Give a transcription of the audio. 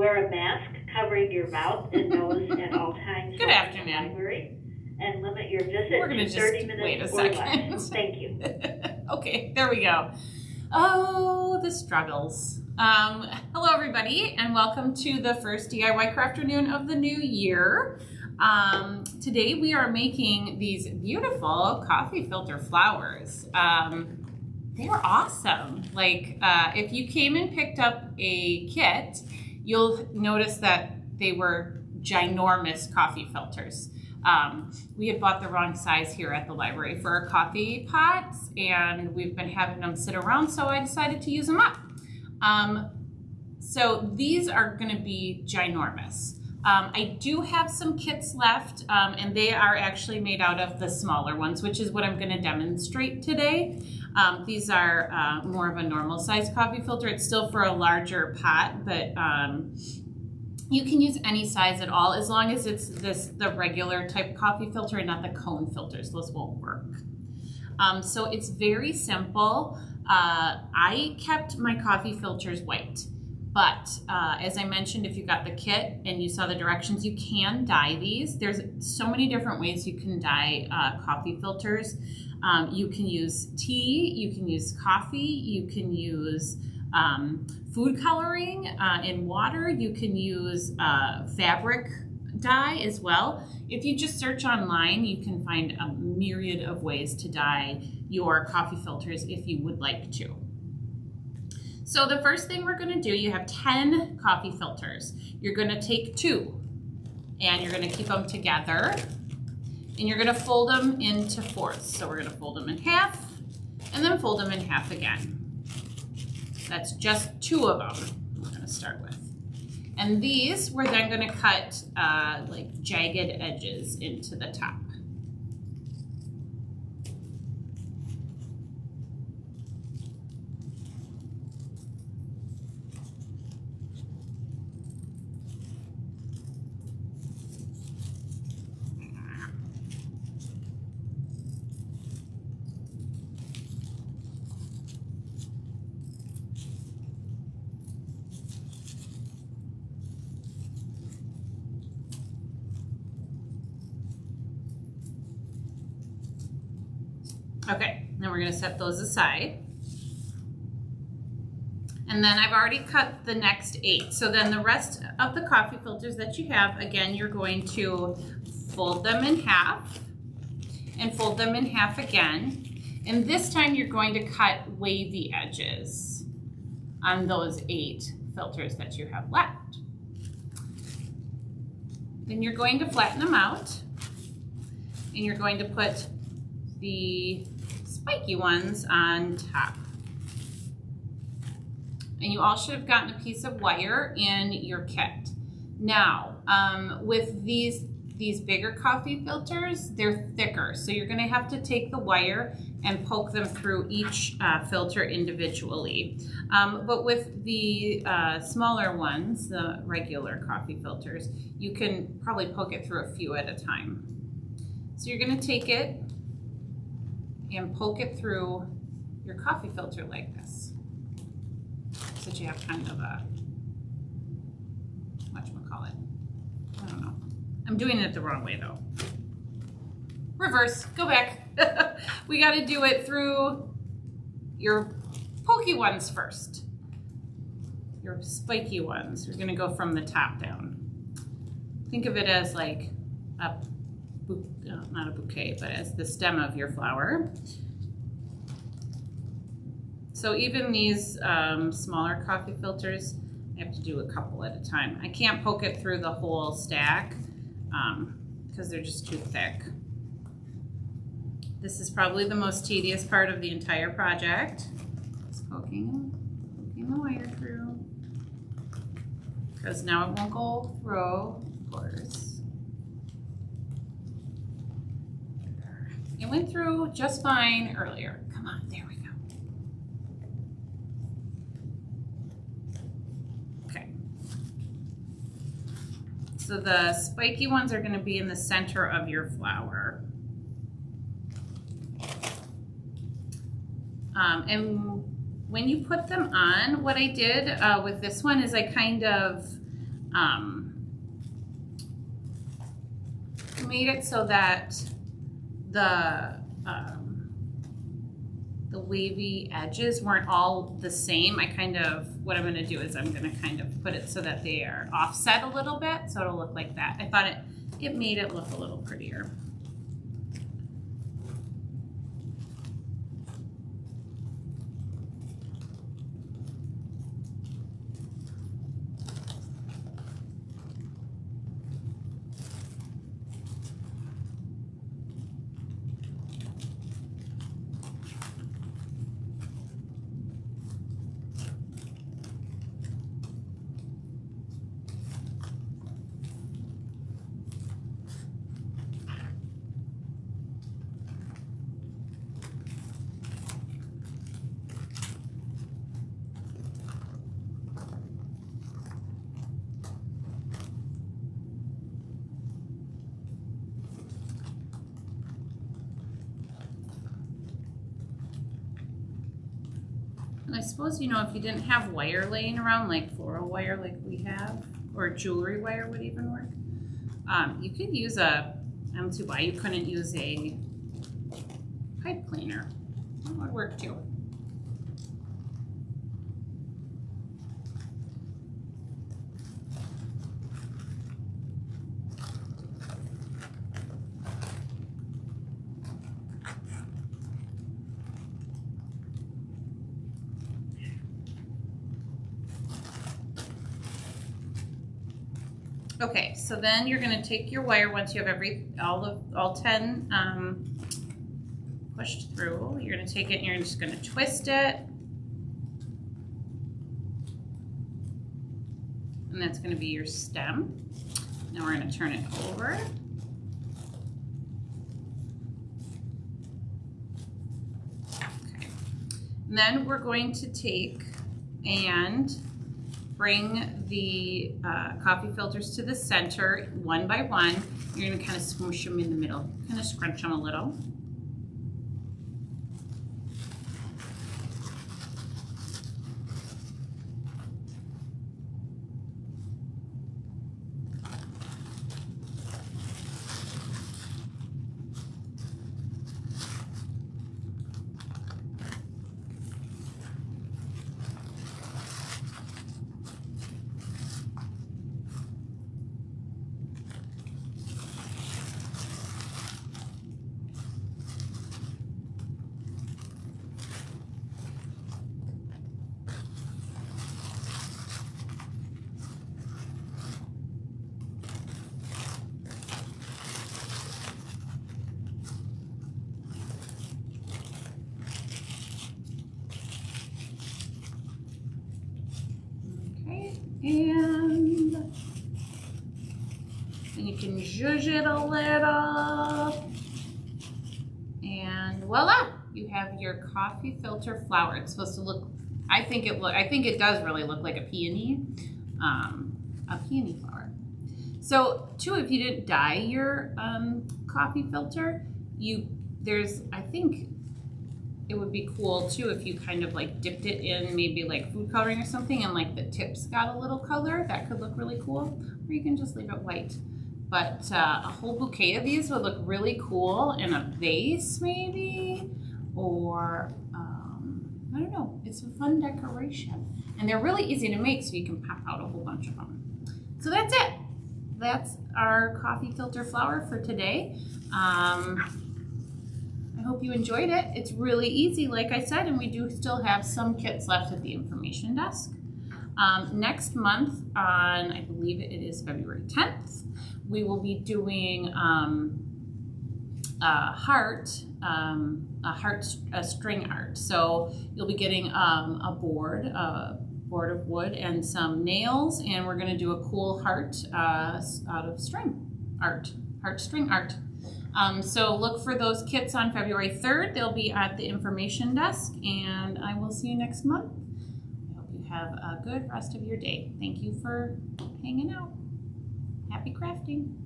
Wear a mask covering your mouth and nose at all times. Good afternoon. In the library, and limit your visit We're gonna to just 30 minutes wait a or second. less. Thank you. Okay, there we go. Oh, the struggles. Hello everybody, and welcome to the first DIY Crafternoon of the new year. Today we are making these beautiful coffee filter flowers. They're awesome. Like, if you came and picked up a kit, you'll notice that they were ginormous coffee filters. We had bought the wrong size here at the library for our coffee pots, and we've been having them sit around, so I decided to use them up. So these are going to be ginormous. I do have some kits left, and they are actually made out of the smaller ones, which is what I'm going to demonstrate today. These are more of a normal size coffee filter. It's still for a larger pot, but you can use any size at all as long as it's the regular type coffee filter and not the cone filters. Those won't work. So it's very simple. I kept my coffee filters white, but as I mentioned, if you got the kit and you saw the directions, you can dye these. There's so many different ways you can dye coffee filters. You can use tea, you can use coffee, you can use food coloring in water, you can use fabric dye as well. If you just search online, you can find a myriad of ways to dye your coffee filters if you would like to. So the first thing we're going to do, you have 10 coffee filters. You're going to take 2 and you're going to keep them together. And you're going to fold them into fourths. So we're going to fold them in half and then fold them in half again. That's just 2 of them we're going to start with. And these we're then going to cut like jagged edges into the top. Okay, then we're going to set those aside. And then I've already cut the next 8. So then the rest of the coffee filters that you have, again, you're going to fold them in half and fold them in half again. And this time you're going to cut wavy edges on those 8 filters that you have left. Then you're going to flatten them out and you're going to put the spiky ones on top. And you all should have gotten a piece of wire in your kit. Now, with these bigger coffee filters, they're thicker. So you're gonna have to take the wire and poke them through each filter individually. But with the smaller ones, the regular coffee filters, you can probably poke it through a few at a time. So you're gonna take it and poke it through your coffee filter like this, so that you have kind of a, whatchamacallit, I don't know. I'm doing it the wrong way though. Reverse, go back. We gotta do it through your pokey ones first. Your spiky ones. You're gonna go from the top down. Think of it as like a not a bouquet, but as the stem of your flower. So even these smaller coffee filters, I have to do a couple at a time. I can't poke it through the whole stack because they're just too thick. This is probably the most tedious part of the entire project. Just poking the wire through, because now it won't go through, of course. It went through just fine earlier. Come on, there we go. Okay. So the spiky ones are going to be in the center of your flower. And when you put them on, what I did with this one is I kind of made it so that the wavy edges weren't all the same. What I'm gonna do is I'm gonna kind of put it so that they are offset a little bit, so it'll look like that. I thought it made it look a little prettier. And I suppose, you know, if you didn't have wire laying around, like floral wire like we have, or jewelry wire would even work, you could use I'm too why you couldn't use a pipe cleaner. That would work too. Okay, so then you're going to take your wire once you have all 10 pushed through. You're going to take it and you're just going to twist it. And that's going to be your stem. Now we're going to turn it over. Okay. And then we're going to take and bring the coffee filters to the center one by one. You're going to kind of smoosh them in the middle, kind of scrunch them a little. And you can zhuzh it a little, and voila, you have your coffee filter flower. It's supposed to look, I think it does really look like a peony flower. So too, if you didn't dye your coffee filter, I think it would be cool too if you kind of like dipped it in maybe like food coloring or something, and like the tips got a little color. That could look really cool. Or you can just leave it white. But a whole bouquet of these would look really cool in a vase maybe, or I don't know. It's a fun decoration, and they're really easy to make, so you can pop out a whole bunch of them. So that's it. That's our coffee filter flower for today. I hope you enjoyed it. It's really easy, like I said, and we do still have some kits left at the information desk. Next month on, I believe it is February 10th, we will be doing a string art. So you'll be getting a board of wood and some nails, and we're gonna do a cool heart out of string art, string art. So look for those kits on February 3rd. They'll be at the information desk, and I will see you next month. I hope you have a good rest of your day. Thank you for hanging out. Happy crafting.